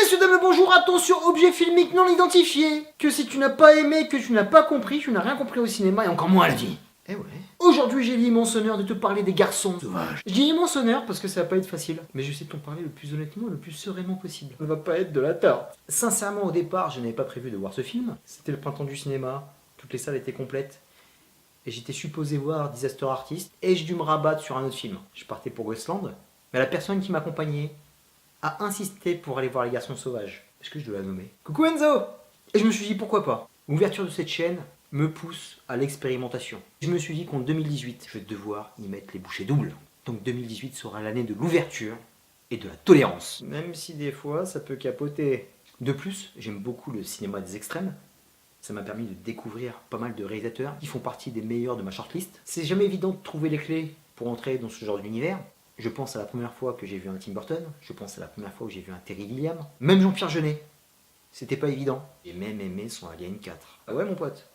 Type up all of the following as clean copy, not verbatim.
Messieurs, dames, le bonjour, attention, objet filmique non identifié. Que si tu n'as pas aimé, que tu n'as pas compris, tu n'as rien compris au cinéma et encore moins à la vie. Eh ouais. Aujourd'hui, j'ai l'immense honneur de te parler des garçons sauvages. Je dis immense honneur parce que ça va pas être facile, mais je sais t'en parler le plus honnêtement et le plus sereinement possible. Ça ne va pas être de la tarte. Sincèrement, au départ, je n'avais pas prévu de voir ce film. C'était le printemps du cinéma, toutes les salles étaient complètes. Et j'étais supposé voir Disaster Artist et j'ai dû me rabattre sur un autre film. Je partais pour Westland, mais la personne qui m'accompagnait a insisté pour aller voir les garçons sauvages. Est-ce que je dois la nommer? Coucou Enzo! Et je me suis dit pourquoi pas. L'ouverture de cette chaîne me pousse à l'expérimentation. Je me suis dit qu'en 2018, je vais devoir y mettre les bouchées doubles. Donc 2018 sera l'année de l'ouverture et de la tolérance. Même si des fois ça peut capoter. De plus, j'aime beaucoup le cinéma des extrêmes. Ça m'a permis de découvrir pas mal de réalisateurs qui font partie des meilleurs de ma shortlist. C'est jamais évident de trouver les clés pour entrer dans ce genre d'univers. Je pense à la première fois que j'ai vu un Tim Burton, je pense à la première fois où j'ai vu un Terry Gilliam, même Jean-Pierre Jeunet. C'était pas évident. J'ai même aimé son Alien 4. Ah ouais mon pote.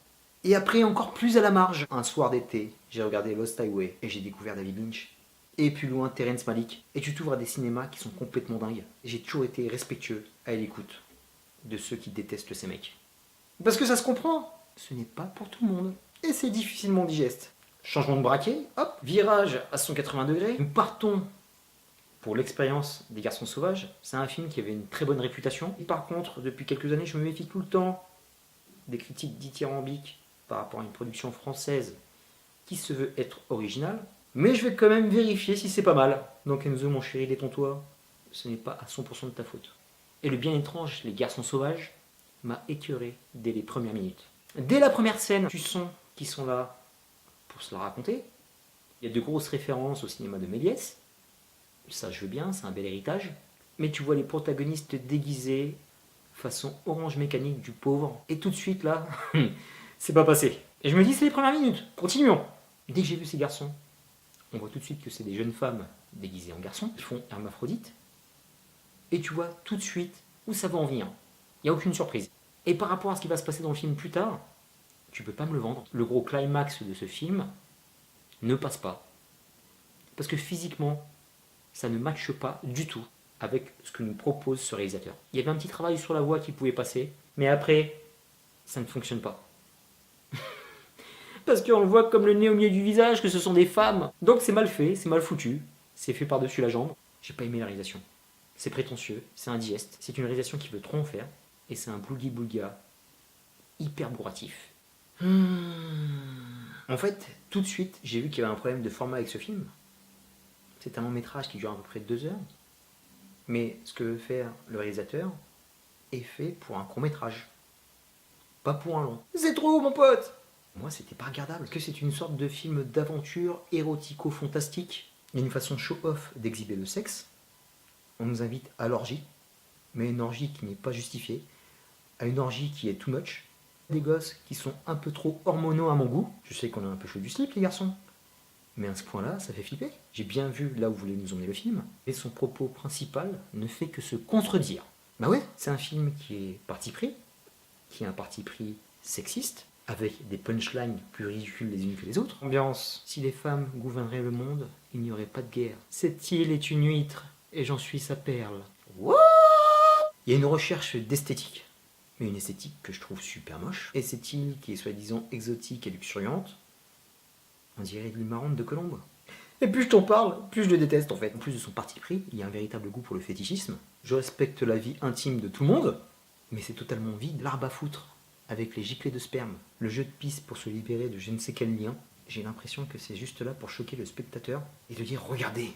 Et après encore plus à la marge, un soir d'été, j'ai regardé Lost Highway et j'ai découvert David Lynch. Et plus loin Terrence Malick. Et tu t'ouvres à des cinémas qui sont complètement dingues. J'ai toujours été respectueux à l'écoute de ceux qui détestent ces mecs. Parce que ça se comprend, ce n'est pas pour tout le monde. Et c'est difficilement digeste. Changement de braquet, hop, virage à 180 degrés. Nous partons pour l'expérience des garçons sauvages. C'est un film qui avait une très bonne réputation. Et par contre, depuis quelques années, je me méfie tout le temps des critiques dithyrambiques par rapport à une production française qui se veut être originale. Mais je vais quand même vérifier si c'est pas mal. Donc Enzo, mon chéri, détends-toi. Ce n'est pas à 100% de ta faute. Et le bien étrange, les garçons sauvages, m'a écœuré dès les premières minutes. Dès la première scène, tu sens qu'ils sont là pour se la raconter. Il y a de grosses références au cinéma de Méliès. Ça, je veux bien, c'est un bel héritage. Mais tu vois les protagonistes déguisés, façon Orange Mécanique du pauvre. Et tout de suite, là, c'est pas passé. Et je me dis, c'est les premières minutes. Continuons. Dès que j'ai vu ces garçons, on voit tout de suite que c'est des jeunes femmes déguisées en garçons. Ils font hermaphrodite. Et tu vois tout de suite où ça va en venir. Il n'y a aucune surprise. Et par rapport à ce qui va se passer dans le film plus tard, tu peux pas me le vendre. Le gros climax de ce film ne passe pas. Parce que physiquement, ça ne matche pas du tout avec ce que nous propose ce réalisateur. Il y avait un petit travail sur la voix qui pouvait passer, mais après, ça ne fonctionne pas. Parce qu'on le voit comme le nez au milieu du visage, que ce sont des femmes. Donc c'est mal fait, c'est mal foutu, c'est fait par-dessus la jambe. J'ai pas aimé la réalisation. C'est prétentieux, c'est indigeste, c'est une réalisation qui veut trop en faire, et c'est un boulga hyper bourratif. En fait, tout de suite, j'ai vu qu'il y avait un problème de format avec ce film. C'est un long métrage qui dure à peu près 2 heures. Mais ce que veut faire le réalisateur est fait pour un court métrage. Pas pour un long. C'est trop mon pote. Moi c'était pas regardable. Parce que c'est une sorte de film d'aventure érotico-fantastique. Il y a une façon show-off d'exhiber le sexe. On nous invite à l'orgie. Mais une orgie qui n'est pas justifiée. À une orgie qui est too much. Des gosses qui sont un peu trop hormonaux à mon goût. Je sais qu'on a un peu chaud du slip les garçons. Mais à ce point-là, ça fait flipper. J'ai bien vu là où voulait nous emmener le film, et son propos principal ne fait que se contredire. Bah ouais, c'est un film qui est parti pris, qui est un parti pris sexiste, avec des punchlines plus ridicules les unes que les autres. Ambiance, si les femmes gouverneraient le monde, il n'y aurait pas de guerre. Cette île est une huître, et j'en suis sa perle. What? Il y a une recherche d'esthétique, mais une esthétique que je trouve super moche. Et cette île qui est soi-disant exotique et luxuriante, on dirait de l'île marrante de Colombe. Et plus je t'en parle, plus je le déteste en fait. En plus de son parti pris, il y a un véritable goût pour le fétichisme. Je respecte la vie intime de tout le monde, mais c'est totalement vide. L'arbre à foutre, avec les giclées de sperme, le jeu de pisse pour se libérer de je ne sais quel lien, j'ai l'impression que c'est juste là pour choquer le spectateur et de dire regardez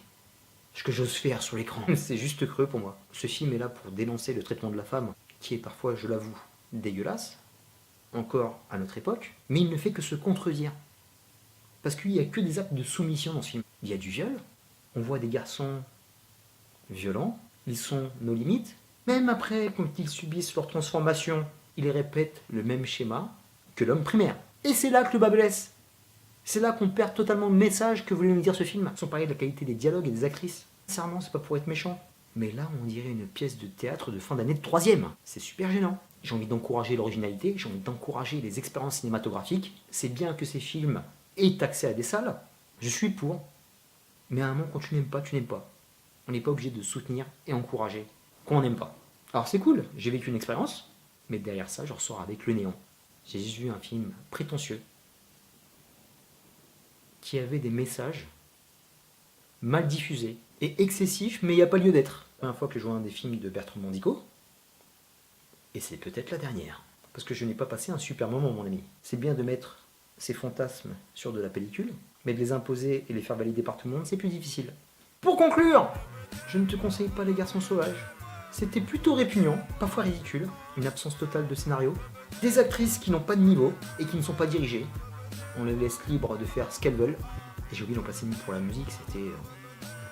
ce que j'ose faire sur l'écran. C'est juste creux pour moi. Ce film est là pour dénoncer le traitement de la femme, qui est parfois, je l'avoue, dégueulasse, encore à notre époque, mais il ne fait que se contredire. Parce qu'il n'y a que des actes de soumission dans ce film. Il y a du viol, on voit des garçons violents, ils sont nos limites. Même après, quand ils subissent leur transformation, ils répètent le même schéma que l'homme primaire. Et c'est là que le bas blesse. C'est là qu'on perd totalement le message que voulait nous dire ce film. Sans parler de la qualité des dialogues et des actrices. Sincèrement, c'est pas pour être méchant. Mais là, on dirait une pièce de théâtre de fin d'année de 3e. C'est super gênant. J'ai envie d'encourager l'originalité, j'ai envie d'encourager les expériences cinématographiques. C'est bien que ces films aient accès à des salles. Je suis pour. Mais à un moment, quand tu n'aimes pas, tu n'aimes pas. On n'est pas obligé de soutenir et encourager quand on n'aime pas. Alors c'est cool, j'ai vécu une expérience, mais derrière ça, je ressors avec le néant. J'ai juste vu un film prétentieux qui avait des messages mal diffusés et excessifs, mais il n'y a pas lieu d'être. La première fois que je vois un des films de Bertrand Mandico, et c'est peut-être la dernière, parce que je n'ai pas passé un super moment, mon ami. C'est bien de mettre ses fantasmes sur de la pellicule, mais de les imposer et les faire valider par tout le monde, c'est plus difficile. Pour conclure, je ne te conseille pas Les Garçons Sauvages. C'était plutôt répugnant, parfois ridicule, une absence totale de scénario, des actrices qui n'ont pas de niveau et qui ne sont pas dirigées. On les laisse libres de faire ce qu'elles veulent. Et j'ai oublié d'en placer une pour la musique, c'était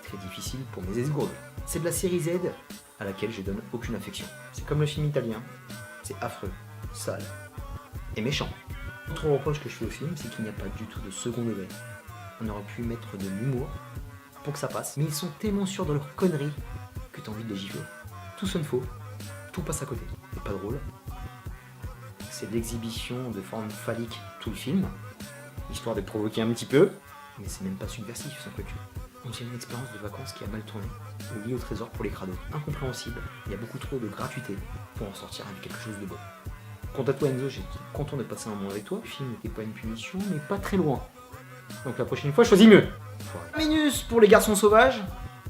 très difficile pour mes esgourdes. C'est de la série Z à laquelle je donne aucune affection. C'est comme le film italien, c'est affreux, sale et méchant. L'autre reproche que je fais au film, c'est qu'il n'y a pas du tout de second degré. On aurait pu mettre de l'humour pour que ça passe, mais ils sont tellement sûrs de leur connerie que t'as envie de les gifler. Tout sonne faux, tout passe à côté. C'est pas drôle. C'est de l'exhibition de forme phallique tout le film, histoire de provoquer un petit peu, mais c'est même pas subversif sans que tu. On dirait une expérience de vacances qui a mal tourné, ou liée au trésor pour les crados. Incompréhensible, il y a beaucoup trop de gratuité pour en sortir avec quelque chose de beau. Quant à toi Enzo, j'étais content de passer un moment avec toi. Le film n'était pas une punition, mais pas très loin. Donc la prochaine fois, choisis mieux. Minus pour Les Garçons Sauvages.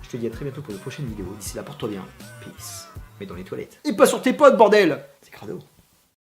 Je te dis à très bientôt pour de prochaines vidéos. D'ici là, porte-toi bien. Peace. Mais dans les toilettes. Et pas sur tes potes, bordel. C'est crado.